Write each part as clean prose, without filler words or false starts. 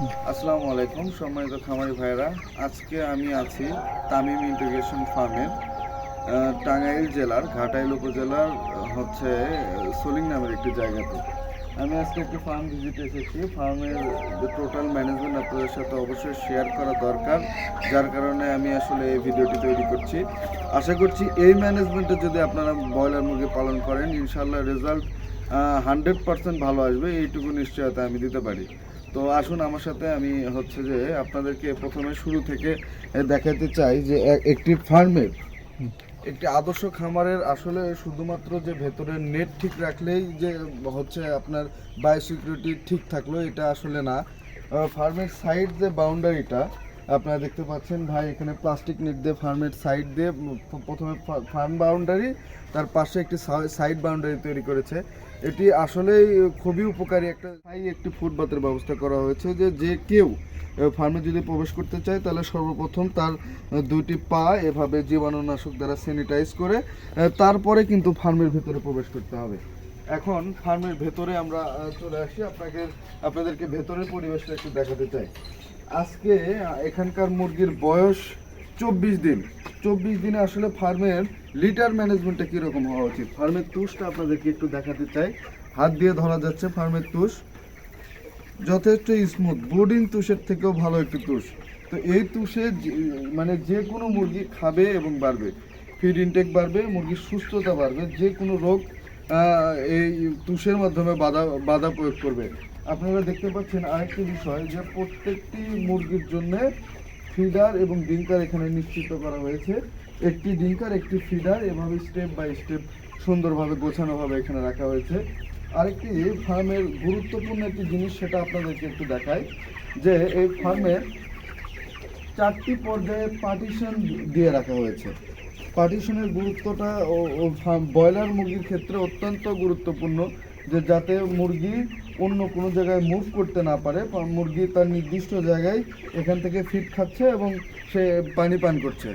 আসসালামু আলাইকুম সম্মানিত খামারি ভাইরা। আজকে আমি আছি তামিম ইন্টিগ্রেশন ফার্মের টাঙ্গাইল জেলার ঘাটাইল উপজেলার সলিং নামের একটি জায়গাতে। আমি আজকে একটি ফার্ম ভিজিটে এসেছি। ফার্মের টোটাল ম্যানেজমেন্ট আপনাদের সাথে অবশ্যই শেয়ার করা দরকার, যার কারণে আমি আসলে এই ভিডিওটি তৈরি করছি। আশা করছি এই ম্যানেজমেন্টে যদি আপনারা ব্রয়লার মুরগি পালন করেন, ইনশাল্লাহ রেজাল্ট 100% ভালো আসবে, এইটুকু নিশ্চয়তা আমি দিতে পারি। তো আসুন আমার সাথে, আমি আপনাদেরকে প্রথমে শুরু থেকে দেখাতে চাই যে একটি ফার্মের একটি আদর্শ খামারের আসলে শুধুমাত্র যে ভেতরের নেট ঠিক রাখলেই যে আপনার বায়োসিকিউরিটি ঠিক থাকলো, এটা আসলে না। ফার্মের সাইড যে বাউন্ডারিটা আপনারা দেখতে পাচ্ছেন ভাই, এখানে প্লাস্টিক নেট দিয়ে ফার্মের সাইড দিয়ে প্রথমে ফার্ম বাউন্ডারি, তার পাশে একটি সাইড বাউন্ডারি তৈরি করেছে। এটি আসলেই খুবই উপকারী একটি ফুটপাতের ব্যবস্থা করা হয়েছে, যে কেউ ফার্মে যদি প্রবেশ করতে চায় তাহলে সর্বপ্রথম তার দুইটি পা এভাবে জীবাণুনাশক দ্বারা স্যানিটাইজ করে তারপরে কিন্তু ফার্মের ভেতরে প্রবেশ করতে হবে। এখন ফার্মের ভেতরে আমরা চলে আসি, আপনাদেরকে ভেতরের পরিবেশটা একটু দেখাতে চাই। আজকে এখানকার মুরগির বয়স 24 দিন। 24 দিনে আসলে ফার্মের লিটার ম্যানেজমেন্টটা কীরকম হওয়া উচিত, ফার্মের তুষটা আপনাদেরকে একটু দেখাতে চাই। হাত দিয়ে ধরা যাচ্ছে ফার্মের তুষ যথেষ্ট স্মুথ, ব্রুডিং তুষের থেকেও ভালো একটি তুষ। তো এই তুষে মানে যে কোনো মুরগি খাবে এবং বাড়বে, ফিড ইনটেক বাড়বে, মুরগির সুস্থতা বাড়বে, যে কোনো রোগ এই তুষের মাধ্যমে বাধা প্রয়োগ করবে। আপনারা দেখতে পাচ্ছেন আরেকটি বিষয়, যে প্রত্যেকটি মুরগির জন্য ফিডার এবং ডিঙ্কার এখানে নিশ্চিত করা হয়েছে। একটি ডিঙ্কার, একটি ফিডার, এভাবে স্টেপ বাই স্টেপ সুন্দরভাবে গোছানোভাবে এখানে রাখা হয়েছে। আরেকটি ফার্মের গুরুত্বপূর্ণ একটি জিনিস, সেটা আপনাদেরকে একটু দেখাই, যে এই ফার্মে 4টি পর্যায়ে পার্টিশন দিয়ে রাখা হয়েছে। পার্টিশনের গুরুত্বটা ব্রয়লার মুরগির ক্ষেত্রে অত্যন্ত গুরুত্বপূর্ণ, যে যাতে মুরগি অন্য কোনো জায়গায় মুভ করতে না পারে। মুরগি তার নির্দিষ্ট জায়গায় এখান থেকে ফিড খাচ্ছে এবং সে পানি পান করছে।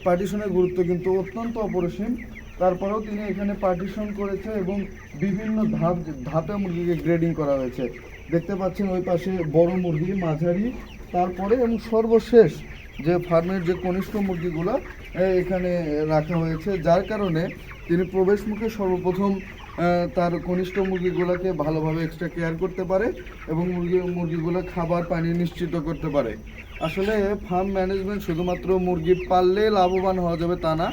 পার্টিশনের গুরুত্ব কিন্তু অত্যন্ত অপরিসীম। তারপরেও তিনি এখানে পার্টিশন করেছে এবং বিভিন্ন ধাপে মুরগিকে গ্রেডিং করা হয়েছে। দেখতে পাচ্ছেন ওই পাশে বড় মুরগি, মাঝারি, তারপরে এবং সর্বশেষ যে ফার্মের যে কনিষ্ঠ মুরগিগুলো এখানে রাখা হয়েছে, যার কারণে তিনি প্রবেশ মুখে সর্বপ্রথম তার কনিষ্ঠ মুরগিগুলোকে ভালোভাবে এক্সট্রা কেয়ার করতে পারে এবং মুরগিগুলো খাবার পানি নিশ্চিত করতে পারে। আসলে ফার্ম ম্যানেজমেন্ট শুধুমাত্র মুরগি পাললে লাভবান হওয়া যাবে তা না,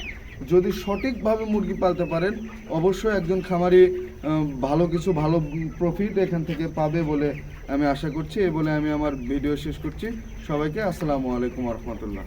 যদি সঠিকভাবে মুরগি পালতে পারেন অবশ্যই একজন খামারি ভালো প্রফিট এখান থেকে পাবে বলে আমি আশা করছি। এই বলে আমি আমার ভিডিও শেষ করছি। সবাইকে আসসালামু আলাইকুম রহমতুল্লাহ।